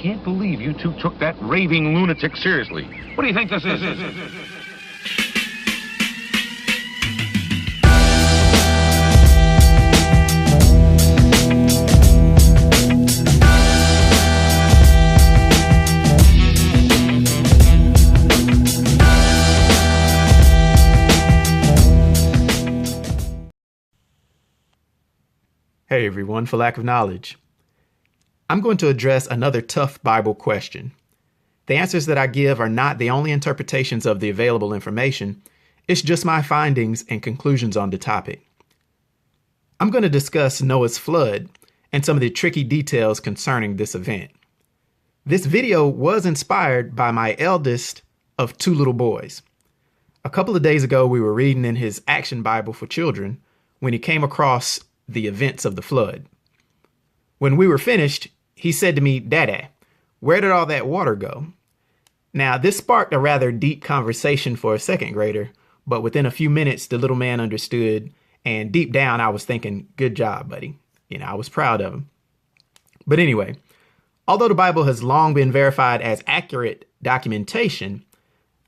can't believe you two took that raving lunatic seriously. What do you think this is? Hey everyone, for lack of knowledge. I'm going to address another tough Bible question. The answers that I give are not the only interpretations of the available information. It's just my findings and conclusions on the topic. I'm going to discuss Noah's flood and some of the tricky details concerning this event. This video was inspired by my eldest of two little boys. A couple of days ago, we were reading in his Action Bible for Children when he came across the events of the flood. When we were finished, he said to me, "Daddy, where did all that water go?" Now, this sparked a rather deep conversation for a second grader, but within a few minutes, the little man understood, and deep down, I was thinking, good job, buddy. I was proud of him. But anyway, although the Bible has long been verified as accurate documentation,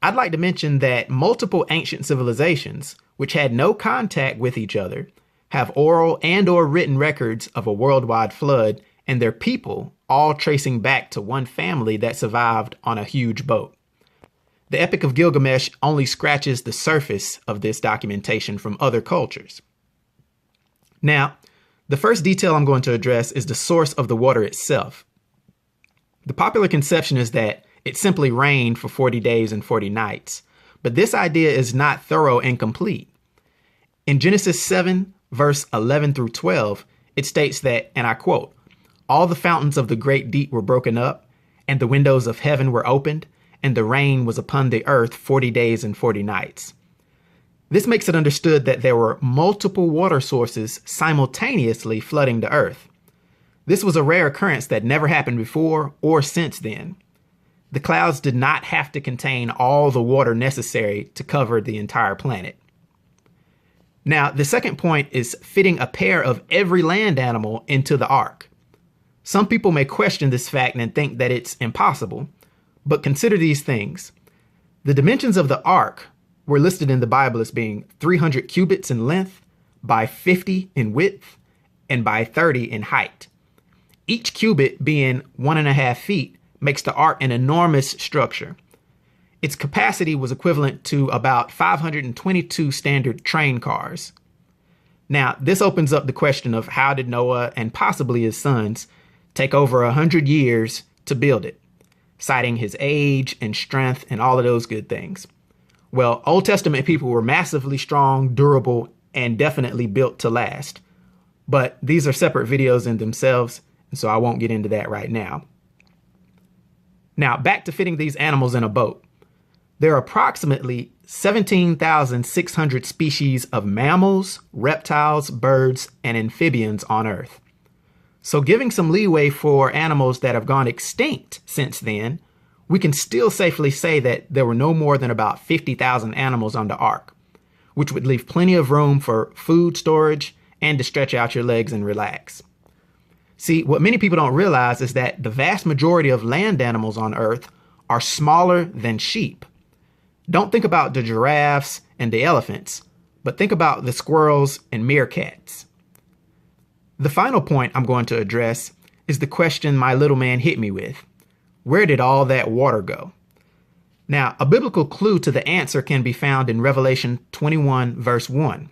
I'd like to mention that multiple ancient civilizations, which had no contact with each other, have oral and or written records of a worldwide flood and their people all tracing back to one family that survived on a huge boat. The Epic of Gilgamesh only scratches the surface of this documentation from other cultures. Now, the first detail I'm going to address is the source of the water itself. The popular conception is that it simply rained for 40 days and 40 nights, but this idea is not thorough and complete. In Genesis 7, verse 11 through 12, it states that, and I quote, "All the fountains of the great deep were broken up, and the windows of heaven were opened, and the rain was upon the earth 40 days and 40 nights. This makes it understood that there were multiple water sources simultaneously flooding the earth. This was a rare occurrence that never happened before or since then. The clouds did not have to contain all the water necessary to cover the entire planet. Now, the second point is fitting a pair of every land animal into the ark. Some people may question this fact and think that it's impossible, but consider these things. The dimensions of the ark were listed in the Bible as being 300 cubits in length, by 50 in width, and by 30 in height. Each cubit being 1.5 feet makes the ark an enormous structure. Its capacity was equivalent to about 522 standard train cars. Now, this opens up the question of how did Noah and possibly his sons take over 100 years to build it, citing his age and strength and all of those good things. Well, Old Testament people were massively strong, durable, and definitely built to last. But these are separate videos in themselves, and so I won't get into that right now. Now, back to fitting these animals in a boat. There are approximately 17,600 species of mammals, reptiles, birds, and amphibians on Earth. So giving some leeway for animals that have gone extinct since then, we can still safely say that there were no more than about 50,000 animals on the ark, which would leave plenty of room for food storage and to stretch out your legs and relax. See, what many people don't realize is that the vast majority of land animals on Earth are smaller than sheep. Don't think about the giraffes and the elephants, but think about the squirrels and meerkats. The final point I'm going to address is the question my little man hit me with. Where did all that water go? Now, a biblical clue to the answer can be found in Revelation 21, verse 1,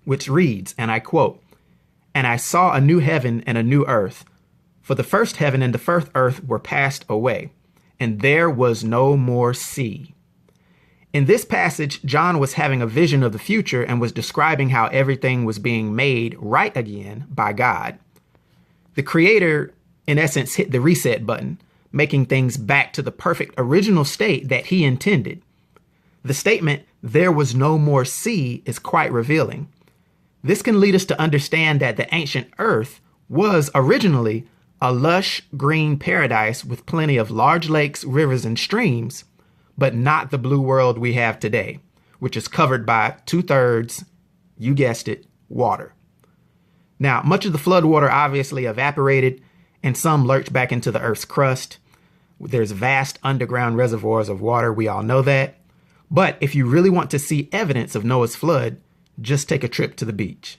which reads, and I quote, "And I saw a new heaven and a new earth, for the first heaven and the first earth were passed away, and there was no more sea." In this passage, John was having a vision of the future and was describing how everything was being made right again by God. The Creator, in essence, hit the reset button, making things back to the perfect original state that he intended. The statement, "there was no more sea," is quite revealing. This can lead us to understand that the ancient Earth was originally a lush green paradise with plenty of large lakes, rivers, and streams, but not the blue world we have today, which is covered by 2/3, you guessed it, water. Now, much of the flood water obviously evaporated and some lurched back into the Earth's crust. There's vast underground reservoirs of water. We all know that. But if you really want to see evidence of Noah's flood, just take a trip to the beach.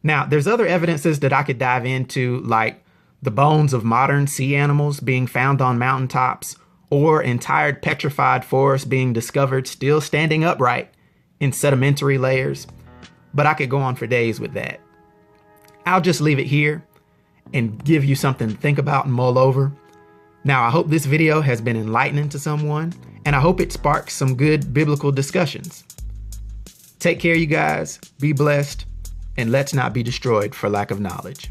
Now, there's other evidences that I could dive into, like the bones of modern sea animals being found on mountaintops, or entire petrified forests being discovered still standing upright in sedimentary layers. But I could go on for days with that. I'll just leave it here and give you something to think about and mull over. Now, I hope this video has been enlightening to someone, and I hope it sparks some good biblical discussions. Take care, you guys. Be blessed, and let's not be destroyed for lack of knowledge.